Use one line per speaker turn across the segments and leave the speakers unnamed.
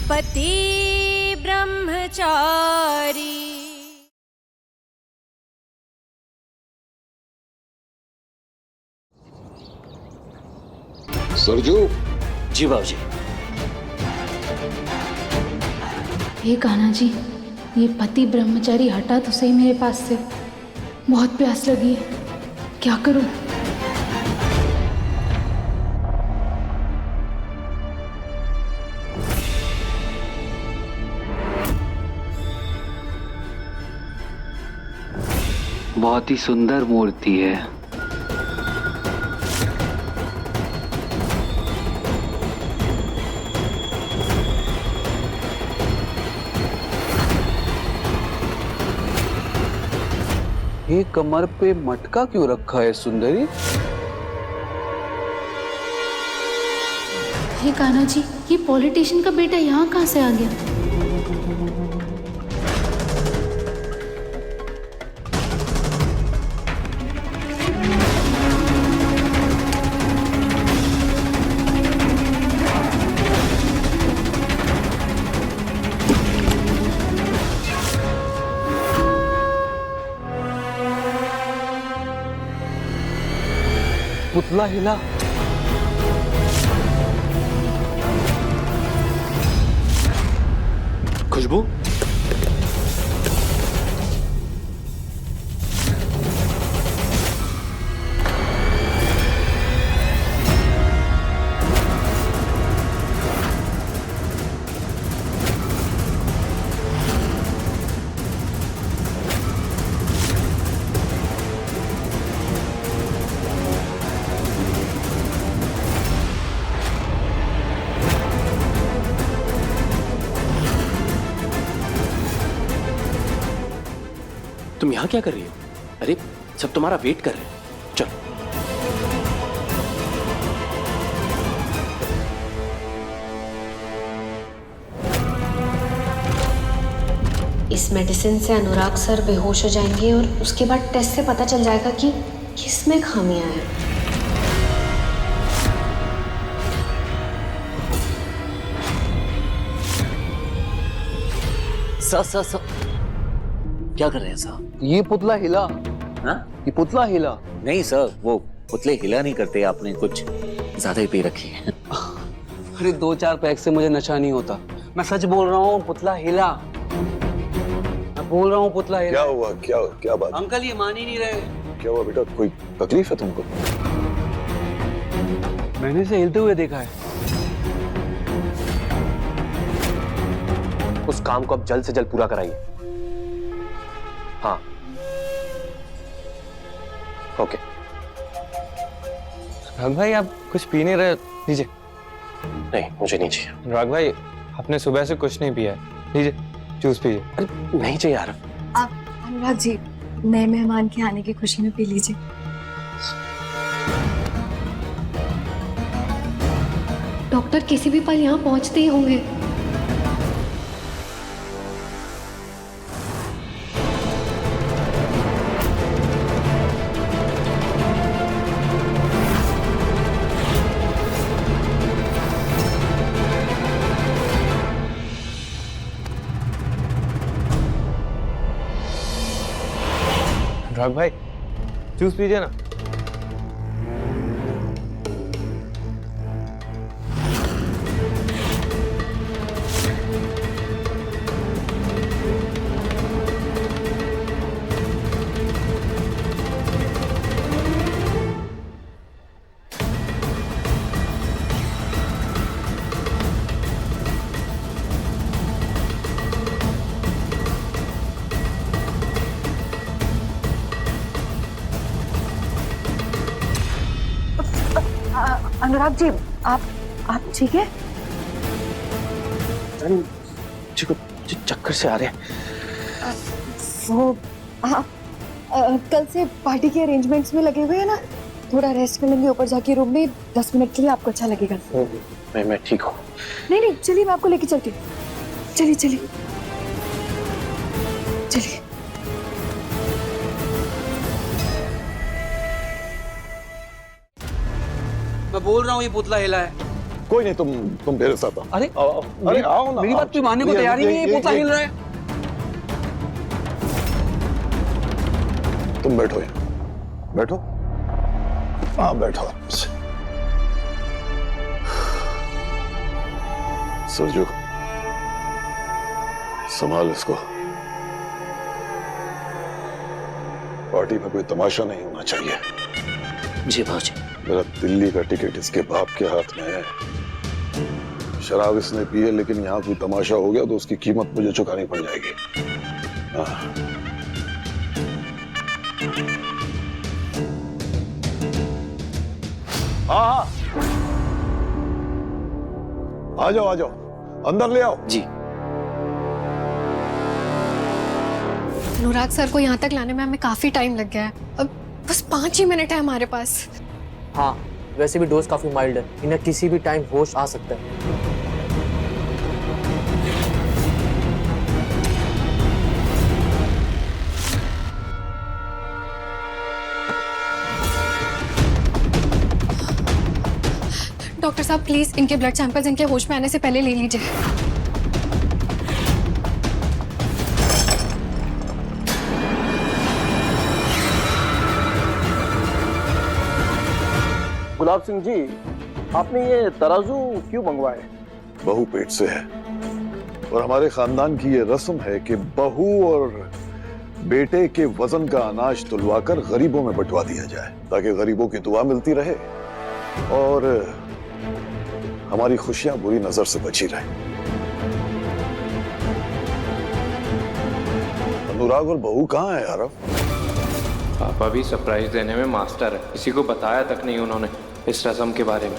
पति ब्रह्मचारी।
सरजू।
जी बाबूजी।
हे कान्हा जी, ये पति ब्रह्मचारी हटा तो सही मेरे पास से। बहुत प्यास लगी है, क्या करूं?
बहुत ही सुंदर मूर्ति है। ये कमर पे मटका क्यों रखा है सुंदरी?
हे कान्हा जी, ये पॉलिटिशियन का बेटा यहाँ कहाँ से आ गया?
पुतला हिला।
खुशबू, तुम यहां क्या कर रही हो? अरे सब तुम्हारा वेट कर रहे हैं, चलो।
इस मेडिसिन से अनुराग सर बेहोश हो जाएंगे और उसके बाद टेस्ट से पता चल जाएगा कि किसमें खामियां हैं।
सर क्या कर रहे हैं साहब?
ये पुतला हिला।
हाँ?
ये पुतला हिला।
नहीं सर, वो पुतले हिला नहीं करते, आपने कुछ ज्यादा ही पी रखी है।
अरे 2-4 पैक से मुझे नशा नहीं होता। मैं सच बोल रहा हूँ, पुतला हिला। मैं बोल रहा हूँ पुतला हिला।
क्या हुआ? क्या बात?
अंकल ये मान ही नहीं रहे।
क्या हुआ बेटा? कोई तकलीफ है तुमको?
मैंने इसे हिलते हुए देखा है।
उस काम को अब जल्द से जल्द पूरा कराइए। हाँ, ओके।
राग भाई, आप कुछ पी नहीं रहे, लीजिए।
नहीं, मुझे नहीं चाहिए।
राग भाई, आपने सुबह से कुछ नहीं पिया है, लीजिए जूस पीजिए।
अरे नहीं चाहिए यार।
आप अनुराग जी, नए मेहमान के आने की खुशी में पी लीजिए।
डॉक्टर किसी भी पल यहाँ पहुँचते ही होंगे।
राग भाई, जूस पीजिए ना।
अनुराग जी, आप ठीक है?
चक्कर से आ रहे हैं।
वो आप कल से पार्टी के अरेंजमेंट्स में लगे हुए हैं ना, थोड़ा रेस्ट कर लेंगे ऊपर जाके रूम में। 10 मिनट के लिए आपको अच्छा लगेगा।
मैं ठीक हूँ।
नहीं, चलिए मैं आपको लेके चलती हूँ। चलिए चलिए चलिए।
मैं बोल रहा हूँ ये पुतला हिला है।
कोई नहीं, तुम मेरे साथ आओ।
अरे
आओ, आओ। अरे आओ ना,
मेरी
आओ।
बात कोई मानने को तैयार ही नहीं है, पोता हिल रहा है।
तुम बैठो यहाँ, बैठो। हाँ बैठो आराम से। सरजू, संभाल इसको। पार्टी में कोई तमाशा नहीं होना चाहिए।
जी भाजी।
मेरा दिल्ली का टिकट इसके बाप के हाथ में है। शराब इसने पी है, लेकिन यहाँ कोई तमाशा हो गया तो उसकी कीमत मुझे चुकानी पड़ जाएगी। हाँ। हाँ, आ जाओ, आ जाओ, अंदर ले आओ।
जी।
अनुराग सर को यहाँ तक लाने में हमें काफी टाइम लग गया है। अब बस 5 ही मिनट है हमारे पास।
हाँ, वैसे भी डोज काफी माइल्ड है, इन्हें किसी भी टाइम होश आ सकता है।
डॉक्टर साहब प्लीज इनके ब्लड सैंपल्स इनके होश में आने से पहले ले लीजिए।
गुलाब सिंह जी, आपने ये तराजू क्यों मंगवाए?
बहू पेट से है और हमारे खानदान की ये रस्म है कि बहू और बेटे के वजन का अनाज तुलवाकर गरीबों में बंटवा दिया जाए, ताकि गरीबों की दुआ मिलती रहे और हमारी खुशियां बुरी नजर से बची रहे। अनुराग और बहू कहाँ है यार?
पापा भी सरप्राइज देने में मास्टर है, किसी को बताया तक नहीं उन्होंने इस रस्म के बारे में।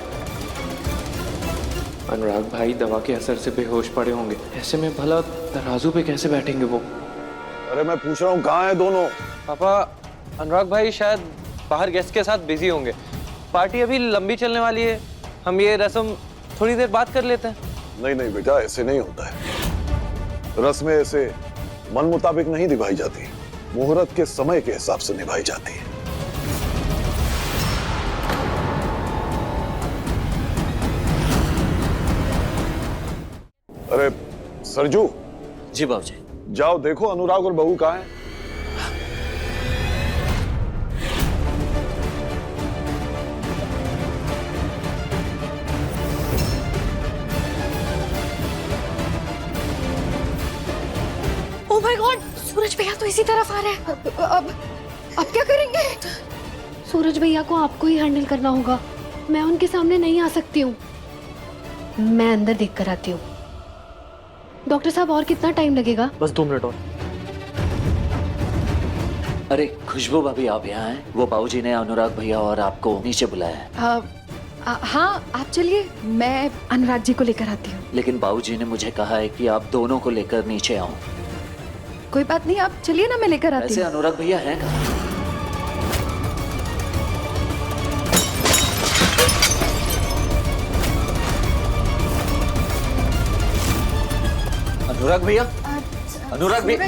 अनुराग भाई दवा के असर से बेहोश पड़े होंगे, ऐसे में भला तराजू पे कैसे बैठेंगे वो?
अरे मैं पूछ रहा हूँ कहाँ है दोनों?
पापा, अनुराग भाई शायद बाहर गेस्ट के साथ बिजी होंगे। पार्टी अभी लंबी चलने वाली है, हम ये रस्म थोड़ी देर बाद कर लेते हैं।
नहीं नहीं बेटा, ऐसे नहीं होता है। रस्में ऐसे मन मुताबिक नहीं निभाई जाती, मुहूर्त के समय के हिसाब से निभाई जाती है। अरे सरजू।
जी बाबूजी।
जाओ देखो अनुराग और बहू कहाँ हैं।
ओह माय गॉड, सूरज भैया तो इसी तरफ आ रहे हैं। अब क्या करेंगे?
सूरज भैया को आपको ही हैंडल करना होगा, मैं उनके सामने नहीं आ सकती हूँ। मैं अंदर देख कर आती हूँ। डॉक्टर साहब और कितना टाइम लगेगा?
बस 2 मिनट और।
अरे खुशबू भाभी, आप यहाँ हैं? वो बाबूजी ने अनुराग भैया और आपको नीचे बुलाया है।
हाँ आप चलिए, मैं अनुराग जी को लेकर आती हूँ।
लेकिन बाबूजी ने मुझे कहा है कि आप दोनों को लेकर नीचे आओ।
कोई बात नहीं, आप चलिए ना, मैं लेकर आती
वैसे
हूँ।
अनुराग भैया हैं कहाँ? अनुराग भैया, अनुराग भैया।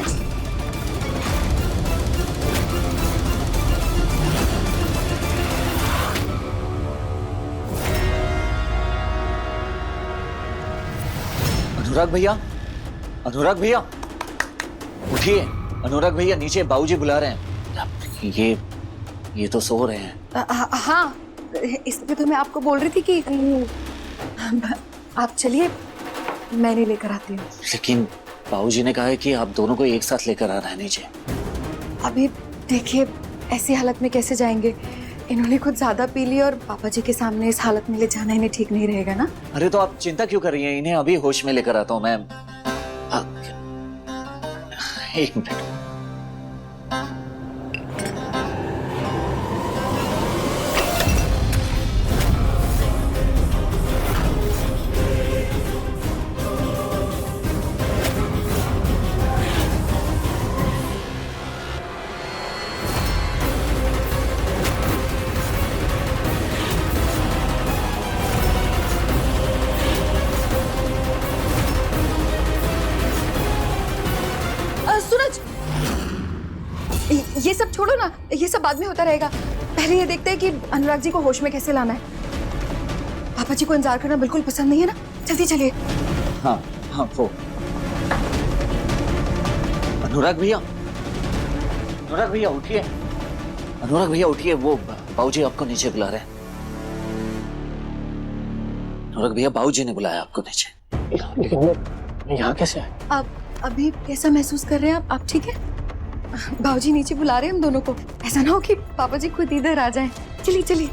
अनुराग भैया, अनुराग भैया उठिए। अनुराग भैया नीचे बाबूजी बुला रहे हैं। ये तो सो रहे हैं।
हाँ, इसलिए तो मैं आपको बोल रही थी कि आप चलिए, मैं नहीं लेकर आती हूँ।
लेकिन बाबूजी ने कहा है कि आप दोनों को एक साथ लेकर आना है नीचे।
अभी देखिए, ऐसी हालत में कैसे जाएंगे? इन्होंने कुछ ज्यादा पी ली और पापा जी के सामने इस हालत में ले जाना इन्हें ठीक नहीं रहेगा ना।
अरे तो आप चिंता क्यों कर रही हैं? इन्हें अभी होश में लेकर आता हूँ मैं। एक मिनट।
ये सब छोड़ो ना, ये सब बाद में होता रहेगा। पहले ये देखते हैं कि अनुराग जी को होश में कैसे लाना है। पापा जी को इंतजार करना बिल्कुल पसंद नहीं है ना, जल्दी चलिए।
हाँ हाँ वो अनुराग भैया उठिए। अनुराग भैया उठिए, वो बाबूजी आपको नीचे बुला रहे हैं। अनुराग भैया बाबूजी ने बुलाया आपको नीचे।
लेकिन मैं यहाँ कैसे आया?
आप अभी कैसा महसूस कर रहे हैं आप ठीक है? बाबूजी नीचे बुला रहे हैं हम दोनों को, ऐसा ना हो कि पापा जी खुद इधर आ जाएं। चलिए चलिए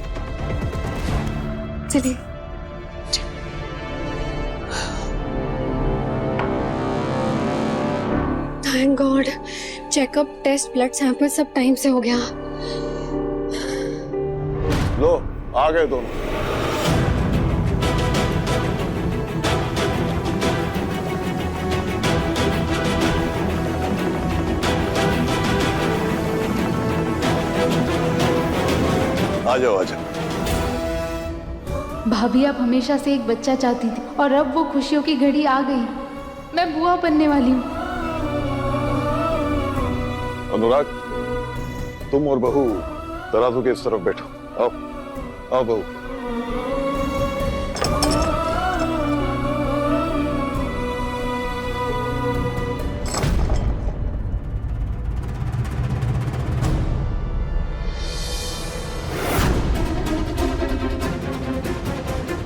चलिए।
Thank God, checkup, test, blood sample सब टाइम से हो गया।
लो आ गए दोनों। आ जाओ आ जाओ।
भाभी आप हमेशा से एक बच्चा चाहती थी और अब वो खुशियों की घड़ी आ गई। मैं बुआ बनने वाली हूँ।
अनुराग, तुम और बहू तराजू के इस तरफ बैठो। आओ आओ बहू।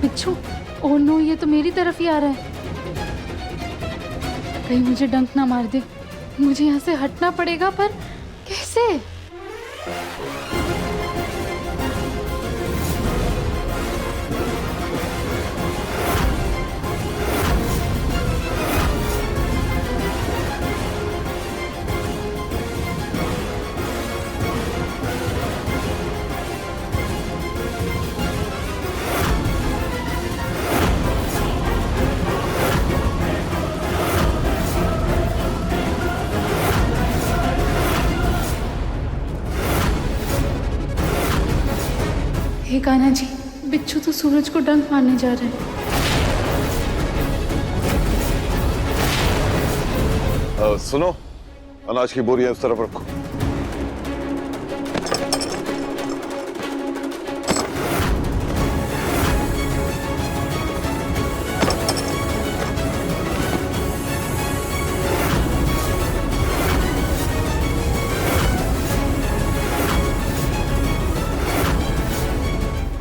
बिच्छू, ओह नो, ये तो मेरी तरफ ही आ रहा है। कहीं मुझे डंक ना मार दे। मुझे यहाँ से हटना पड़ेगा, पर कैसे? हे कान्हा जी, बिच्छू तो सूरज को डंक मारने जा रहे हैं।
सुनो, अनाज की बोरियां इस तरफ रखो।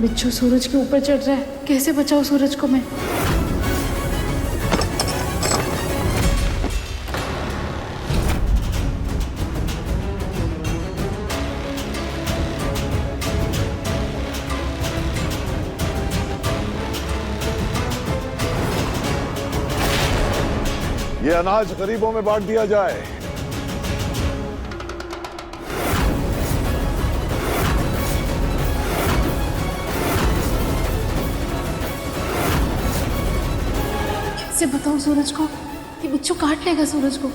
बिच्छू सूरज के ऊपर चढ़ रहा है। कैसे बचाओ सूरज को मैं?
ये अनाज गरीबों में बांट दिया जाए।
कैसे बताऊं सूरज को कि बिच्छू काट लेगा सूरज को?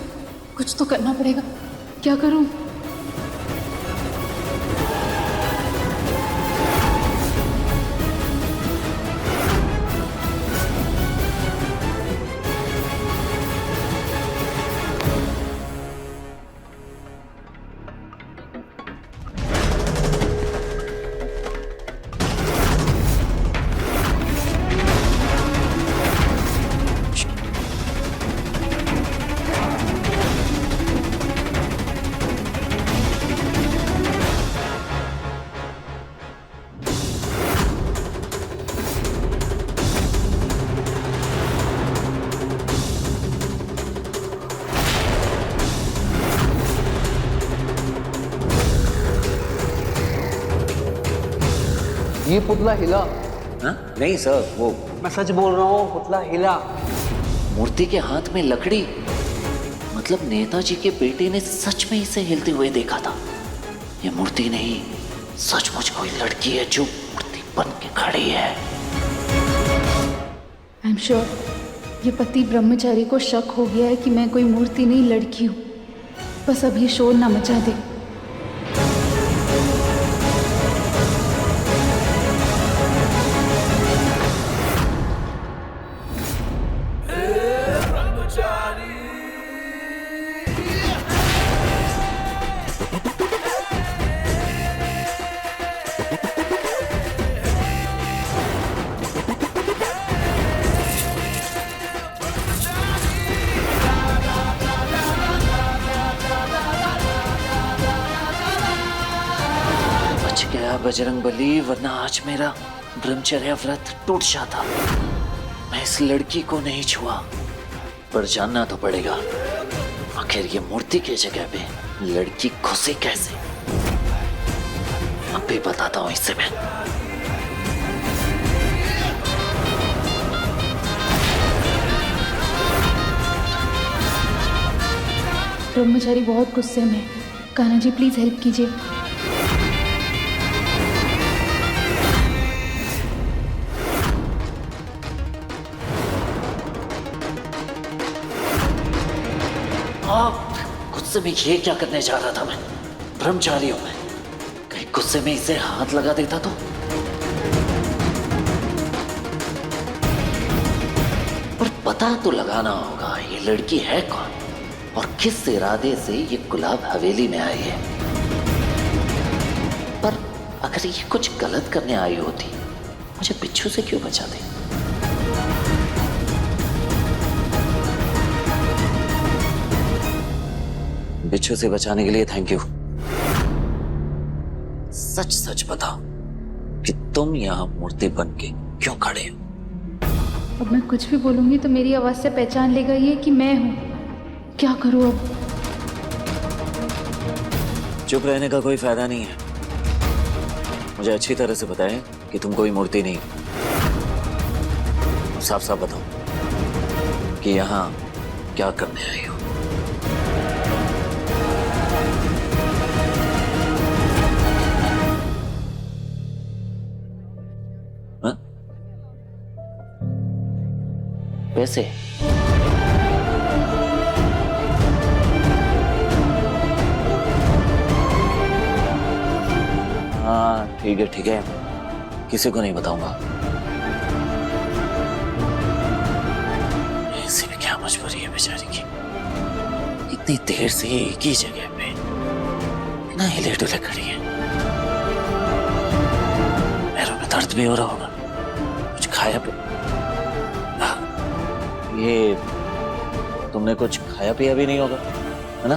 कुछ तो करना पड़ेगा। क्या करूं?
ये पुतला हिला।
हाँ? नहीं सर, वो
मैं सच बोल रहा हूँ, पुतला हिला।
मूर्ति के हाथ में लकड़ी, मतलब नेताजी के बेटे ने सच में इसे हिलते हुए देखा था। ये मूर्ति नहीं, सचमुच कोई लड़की है जो मूर्ति बन के खड़ी है।
आई एम श्योर ये पति ब्रह्मचारी को शक हो गया है कि मैं कोई मूर्ति नहीं, लड़की हूँ। बस अब ये शोर ना मचा दे।
बजरंगबली, वरना आज मेरा ब्रह्मचर्य व्रत टूट जाता। मैं इस लड़की को नहीं छुआ, पर जानना तो पड़ेगा आखिर ये मूर्ति की जगह पे लड़की घुसी कैसे। अब भी बताता हूं इससे मैं।
ब्रह्मचारी बहुत गुस्से में है। कान्हा जी प्लीज हेल्प कीजिए।
गुस्से में ये क्या करने जा रहा था मैं? ब्रह्मचारी हूं मैं, कहीं गुस्से में इसे हाथ लगा देता तो। पर पता तो लगाना होगा ये लड़की है कौन और किस इरादे से ये गुलाब हवेली में आई है। पर अगर ये कुछ गलत करने आई होती, मुझे बिच्छू से क्यों बचाते? बिच्छू से बचाने के लिए थैंक यू। सच सच बताओ कि तुम यहां मूर्ति बन के क्यों खड़े हो?
अब मैं कुछ भी बोलूंगी तो मेरी आवाज से पहचान लेगा ये कि मैं हूं। क्या करूं अब?
चुप रहने का कोई फायदा नहीं है। मुझे अच्छी तरह से पता है कि तुम कोई मूर्ति नहीं। साफ साफ बताओ कि यहां क्या करने आई हो। पैसे? हाँ ठीक है, किसी को नहीं बताऊंगा। ऐसी भी क्या मजबूरी है बेचारी की, इतनी देर से एक ही जगह पे इतना हिले डुले खड़ी है। पैरों में दर्द भी हो रहा होगा, कुछ खाया भी। ये तुमने कुछ खाया पिया भी नहीं होगा, है ना?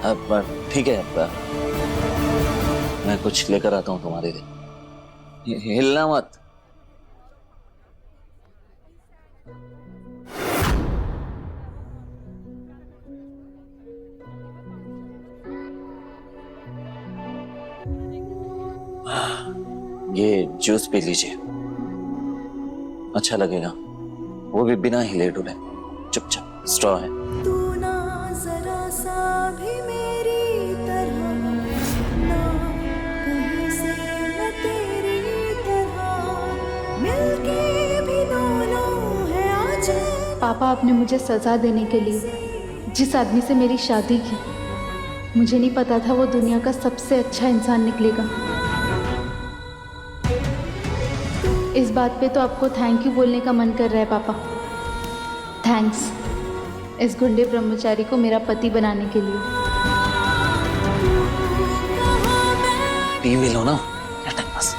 अब ठीक है, अब मैं कुछ लेकर आता हूं तुम्हारे लिए। हिलना मत। ये जूस पी लीजिए, अच्छा लगेगा, वो भी बिना हिले डुले, चुपचाप। स्ट्रॉ है।
तू ना जरा सा भी मेरी तरह, ना कहीं से न तेरी तरह, मिलके भी दोनों है आज।
पापा, आपने मुझे सजा देने के लिए जिस आदमी से मेरी शादी की, मुझे नहीं पता था वो दुनिया का सबसे अच्छा इंसान निकलेगा। इस बात पे तो आपको थैंक यू बोलने का मन कर रहा है पापा। थैंक्स इस गुंडे ब्रह्मचारी को मेरा पति बनाने के लिए।
पी भी लो ना, क्या टाइम पास।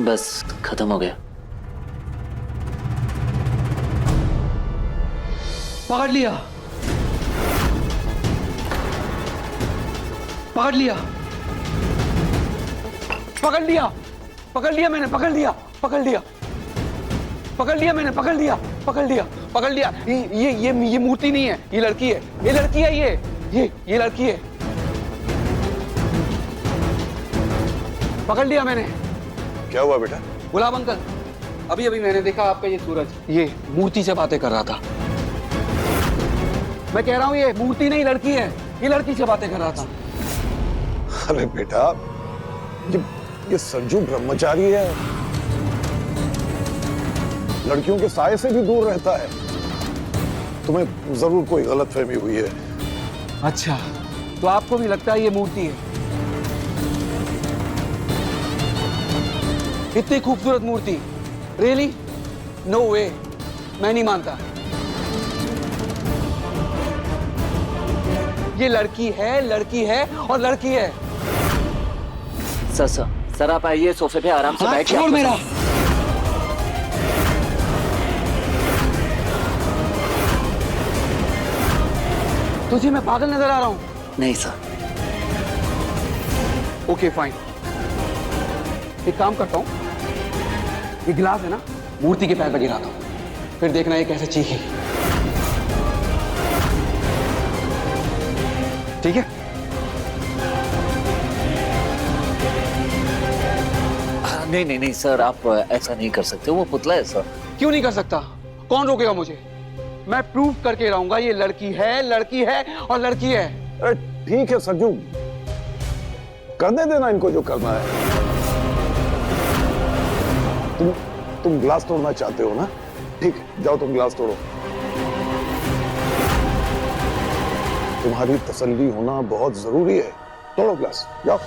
बस खत्म हो गया।
पकड़ लिया, पकड़ लिया, पकड़ लिया, पकड़ लिया मैंने, पकड़ लिया, पकड़ लिया, पकड़ लिया मैंने, पकड़ लिया, पकड़ लिया, पकड़ लिया। ये मूर्ति नहीं है, ये लड़की है, ये लड़की है, ये लड़की है। पकड़ लिया मैंने।
क्या हुआ बेटा?
गुलाब अंकल, अभी अभी मैंने देखा आपका ये सूरज, ये मूर्ति से बातें कर रहा था। मैं कह रहा हूँ ये मूर्ति नहीं, लड़की है, ये लड़की से बातें कर रहा था।
अरे बेटा, ये संजू ब्रह्मचारी है, लड़कियों के साए से भी दूर रहता है। तुम्हें जरूर कोई गलतफहमी हुई है।
अच्छा, तो आपको भी लगता है ये मूर्ति है? इतनी खूबसूरत मूर्ति, रियली? नो वे, मैं नहीं मानता। ये लड़की है और लड़की है।
सर आप आइए, सोफे पे आराम से
हाथ
बैठिए।
छोड़ मेरा। तुझे मैं पागल नजर आ रहा हूं?
नहीं सर।
ओके फाइन, एक काम करता हूं, ये गिलास है ना, मूर्ति के पैर पे गिराता हूं, फिर देखना ये कैसे चीखेगी। ठीक है?
नहीं सर, आप ऐसा नहीं कर सकते, वो पुतला है सर।
क्यों नहीं कर सकता? कौन रोकेगा मुझे? मैं प्रूव करके रहूंगा ये लड़की है और लड़की है।
अरे ठीक है सरजू, करने देना इनको जो करना है। तुम ग्लास तोड़ना चाहते हो ना? ठीक है, जाओ तुम ग्लास तोड़ो। तुम्हारी तसल्ली होना बहुत जरूरी है। तोड़ो ग्लास, जाओ।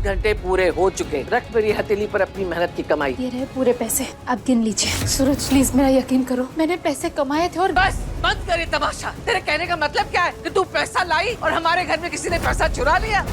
घंटे पूरे हो चुके। रख मेरी हथेली पर अपनी मेहनत की कमाई।
ये रहे पूरे पैसे, अब गिन लीजिए। सूरज प्लीज मेरा यकीन करो, मैंने पैसे कमाए थे और
बस बंद करे तमाशा। तेरे कहने का मतलब क्या है कि तू पैसा लाई और हमारे घर में किसी ने पैसा चुरा लिया?